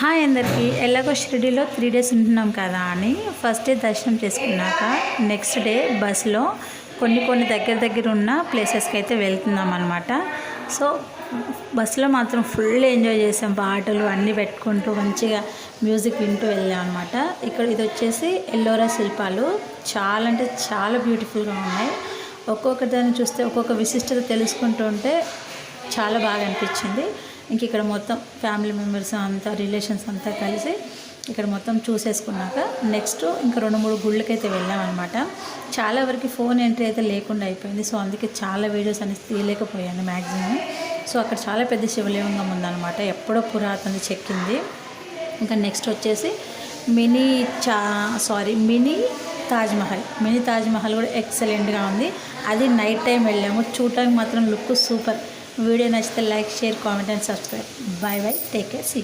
Hi అందరికీ. ఎలాగో షిరిడీలో 3 డేస్ ఉంటున్నాం కదా అని ఫస్ట్ డే దర్శనం చేసుకున్నాక నెక్స్ట్ డే బస్సులో కొన్ని దగ్గర ఉన్న ప్లేసెస్కి అయితే వెళ్తున్నాం అనమాట. సో బస్సులో మాత్రం ఫుల్ ఎంజాయ్ చేసాం, పాటలు అన్నీ పెట్టుకుంటూ మంచిగా మ్యూజిక్ వింటూ వెళ్ళాం అనమాట. ఇక్కడ ఇది వచ్చేసి ఎల్లోరా శిల్పాలు, చాలా అంటే చాలా బ్యూటిఫుల్గా ఉన్నాయి. ఒక్కొక్క దాన్ని చూస్తే ఒక్కొక్క విశిష్టత తెలుసుకుంటూ ఉంటే చాలా బాగా అనిపించింది. ఇంక ఇక్కడ మొత్తం ఫ్యామిలీ మెంబర్స్ అంతా, రిలేషన్స్ అంతా కలిసి ఇక్కడ మొత్తం చూసేసుకున్నాక నెక్స్ట్ ఇంకా 2-3 గుళ్ళకైతే వెళ్ళామన్నమాట. చాలా వరకు ఫోన్ ఎంట్రీ అయితే లేకుండా అయిపోయింది. సో అందుకే చాలా వీడియోస్ అనేది తీయలేకపోయాను మ్యాక్సిమం. సో అక్కడ చాలా పెద్ద శివలింగం ఉందన్నమాట, ఎప్పుడో పురాతనది చెక్కింది. ఇంకా నెక్స్ట్ వచ్చేసి మినీ తాజ్ మహల్ కూడా ఎక్సలెంట్గా ఉంది. అది నైట్ టైం వెళ్ళాము, చూడటానికి మాత్రం లుక్ సూపర్. వీడియో నచ్చితే like, share, comment and subscribe. Bye, take care, see.